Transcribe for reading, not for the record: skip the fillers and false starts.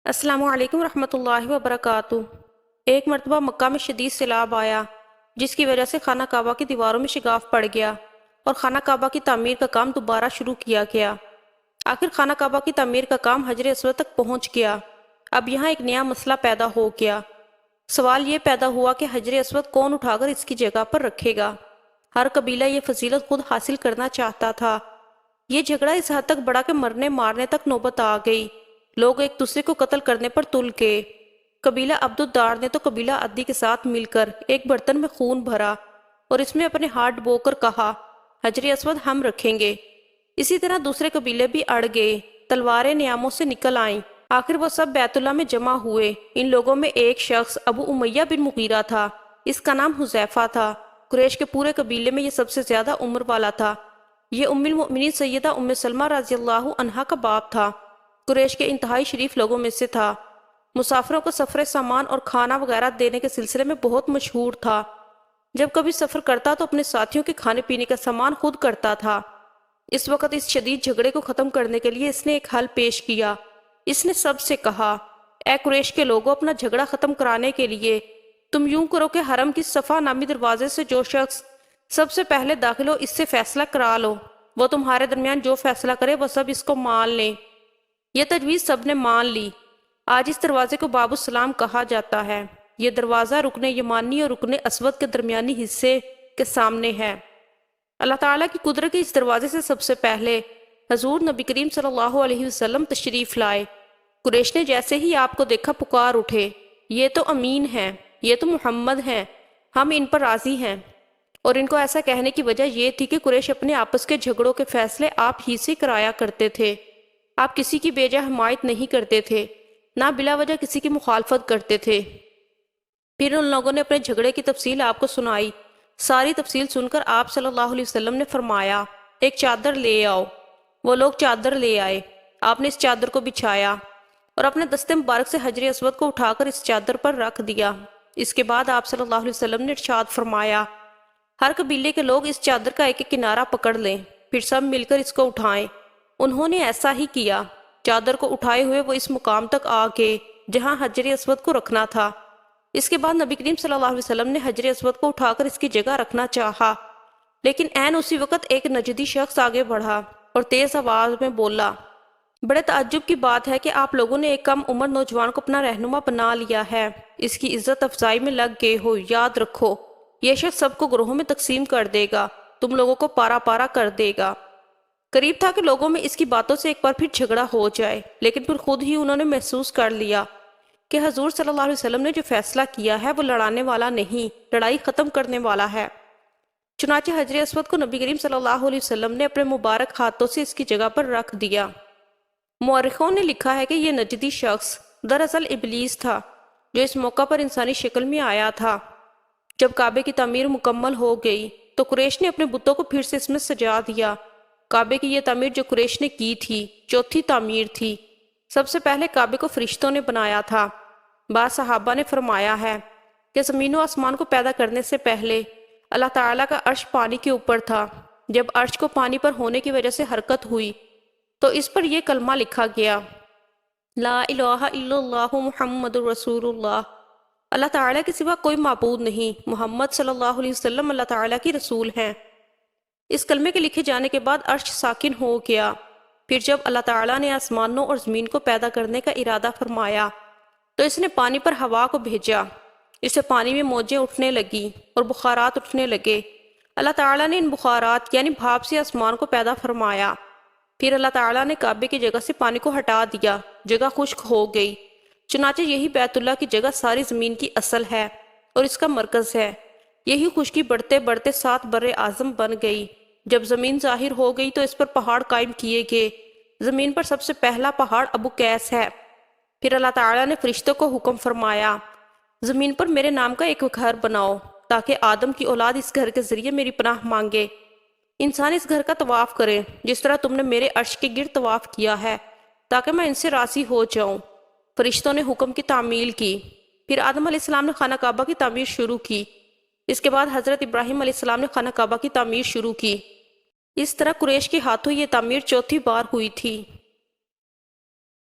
السلام علیکم ورحمۃ اللہ وبرکاتہ۔ ایک مرتبہ مکہ میں شدید سیلاب آیا، جس کی وجہ سے خانہ کعبہ کی دیواروں میں شگاف پڑ گیا اور خانہ کعبہ کی تعمیر کا کام دوبارہ شروع کیا گیا۔ آخر خانہ کعبہ کی تعمیر کا کام حجر اسود تک پہنچ گیا۔ اب یہاں ایک نیا مسئلہ پیدا ہو گیا۔ سوال یہ پیدا ہوا کہ حجر اسود کون اٹھا کر اس کی جگہ پر رکھے گا۔ ہر قبیلہ یہ فضیلت خود حاصل کرنا چاہتا تھا۔ یہ جھگڑا اس حد تک بڑھا کہ مرنے مارنے تک نوبت آ گئی۔ لوگ ایک دوسرے کو قتل کرنے پر تل گئے۔ قبیلہ عبد الدار نے تو قبیلہ عدی کے ساتھ مل کر ایک برتن میں خون بھرا اور اس میں اپنے ہاتھ ڈبو کر کہا، حجر اسود ہم رکھیں گے۔ اسی طرح دوسرے قبیلے بھی اڑ گئے، تلواریں نیاموں سے نکل آئیں۔ آخر وہ سب بیت اللہ میں جمع ہوئے۔ ان لوگوں میں ایک شخص ابو امیہ بن مغیرہ تھا۔ اس کا نام حذیفہ تھا۔ قریش کے پورے قبیلے میں یہ سب سے زیادہ عمر والا تھا۔ یہ ام المؤمنین سیدہ ام سلمہ رضی اللہ عنہا کا باپ تھا۔ قریش کے انتہائی شریف لوگوں میں سے تھا۔ مسافروں کو سفر سامان اور کھانا وغیرہ دینے کے سلسلے میں بہت مشہور تھا۔ جب کبھی سفر کرتا تو اپنے ساتھیوں کے کھانے پینے کا سامان خود کرتا تھا۔ اس وقت اس شدید جھگڑے کو ختم کرنے کے لیے اس نے ایک حل پیش کیا۔ اس نے سب سے کہا، اے قریش کے لوگوں، اپنا جھگڑا ختم کرانے کے لیے تم یوں کرو کہ حرم کی صفا نامی دروازے سے جو شخص سب سے پہلے داخل ہو، اس سے فیصلہ کرا لو۔ وہ تمہارے درمیان جو فیصلہ کرے وہ سب اس کو مان لیں۔ یہ تجویز سب نے مان لی۔ آج اس دروازے کو باب السلام کہا جاتا ہے۔ یہ دروازہ رکن یمانی اور رکن اسود کے درمیانی حصے کے سامنے ہے۔ اللہ تعالیٰ کی قدرت کے اس دروازے سے سب سے پہلے حضور نبی کریم صلی اللہ علیہ وسلم تشریف لائے۔ قریش نے جیسے ہی آپ کو دیکھا پکار اٹھے، یہ تو امین ہیں، یہ تو محمد ہیں، ہم ان پر راضی ہیں۔ اور ان کو ایسا کہنے کی وجہ یہ تھی کہ قریش اپنے آپس کے جھگڑوں کے فیصلے آپ ہی سے کرایا کرتے تھے۔ آپ کسی کی بے جا حمایت نہیں کرتے تھے، نہ بلا وجہ کسی کی مخالفت کرتے تھے۔ پھر ان لوگوں نے اپنے جھگڑے کی تفصیل آپ کو سنائی۔ ساری تفصیل سن کر آپ صلی اللہ علیہ وسلم نے فرمایا، ایک چادر لے آؤ۔ وہ لوگ چادر لے آئے۔ آپ نے اس چادر کو بچھایا اور اپنے دست مبارک سے حجر اسود کو اٹھا کر اس چادر پر رکھ دیا۔ اس کے بعد آپ صلی اللہ علیہ وسلم نے ارشاد فرمایا، ہر قبیلے کے لوگ اس چادر کا ایک ایک کنارہ پکڑ لیں، پھر سب مل کر اس کو اٹھائیں۔ انہوں نے ایسا ہی کیا۔ چادر کو اٹھائے ہوئے وہ اس مقام تک آ گئے جہاں حجر اسود کو رکھنا تھا۔ اس کے بعد نبی کریم صلی اللہ علیہ وسلم نے حجر اسود کو اٹھا کر اس کی جگہ رکھنا چاہا، لیکن عین اسی وقت ایک نجدی شخص آگے بڑھا اور تیز آواز میں بولا، بڑے تعجب کی بات ہے کہ آپ لوگوں نے ایک کم عمر نوجوان کو اپنا رہنما بنا لیا ہے۔ اس کی عزت افزائی میں لگ گئے ہو۔ یاد رکھو، یہ شخص سب کو گروہوں میں تقسیم کر دے گا، تم لوگوں کو پارا پارا کر دے گا۔ قریب تھا کہ لوگوں میں اس کی باتوں سے ایک بار پھر جھگڑا ہو جائے، لیکن پھر خود ہی انہوں نے محسوس کر لیا کہ حضور صلی اللہ علیہ وسلم نے جو فیصلہ کیا ہے وہ لڑانے والا نہیں، لڑائی ختم کرنے والا ہے۔ چنانچہ حجر اسود کو نبی کریم صلی اللہ علیہ وسلم نے اپنے مبارک ہاتھوں سے اس کی جگہ پر رکھ دیا۔ مورخوں نے لکھا ہے کہ یہ نجدی شخص دراصل ابلیس تھا، جو اس موقع پر انسانی شکل میں آیا تھا۔ جب کعبے کی تعمیر مکمل ہو گئی تو قریش نے اپنے بتوں کو پھر سے اس میں سجا دیا۔ کعبے کی یہ تعمیر جو قریش نے کی تھی، چوتھی تعمیر تھی۔ سب سے پہلے کعبے کو فرشتوں نے بنایا تھا۔ بعض صحابہ نے فرمایا ہے کہ زمین و آسمان کو پیدا کرنے سے پہلے اللہ تعالیٰ کا عرش پانی کے اوپر تھا۔ جب عرش کو پانی پر ہونے کی وجہ سے حرکت ہوئی تو اس پر یہ کلمہ لکھا گیا، لا الہ الا اللہ محمد رسول اللہ۔ اللہ تعالیٰ کے سوا کوئی معبود نہیں، محمد صلی اللہ علیہ وسلم اللہ تعالیٰ کی رسول ہیں۔ اس کلمے کے لکھے جانے کے بعد عرش ساکن ہو گیا۔ پھر جب اللہ تعالیٰ نے آسمانوں اور زمین کو پیدا کرنے کا ارادہ فرمایا تو اس نے پانی پر ہوا کو بھیجا۔ اسے پانی میں موجیں اٹھنے لگیں اور بخارات اٹھنے لگے۔ اللہ تعالیٰ نے ان بخارات یعنی بھاپ سے آسمان کو پیدا فرمایا۔ پھر اللہ تعالیٰ نے کعبے کی جگہ سے پانی کو ہٹا دیا، جگہ خشک ہو گئی۔ چنانچہ یہی بیت اللہ کی جگہ ساری زمین کی اصل ہے اور اس کا مرکز ہے۔ یہی خشکی بڑھتے بڑھتے 7 بر اعظم بن گئی۔ جب زمین ظاہر ہو گئی تو اس پر پہاڑ قائم کیے گئے۔ زمین پر سب سے پہلا پہاڑ ابو قیس ہے۔ پھر اللہ تعالیٰ نے فرشتوں کو حکم فرمایا، زمین پر میرے نام کا ایک گھر بناؤ تاکہ آدم کی اولاد اس گھر کے ذریعے میری پناہ مانگے۔ انسان اس گھر کا طواف کرے جس طرح تم نے میرے عرش کے گرد طواف کیا ہے، تاکہ میں ان سے راضی ہو جاؤں۔ فرشتوں نے حکم کی تعمیل کی۔ پھر آدم علیہ السلام نے خانہ کعبہ کی تعمیر شروع کی۔ اس کے بعد حضرت ابراہیم علیہ السلام نے خانہ کعبہ کی تعمیر شروع کی۔ اس طرح قریش کے ہاتھوں یہ تعمیر چوتھی بار ہوئی تھی۔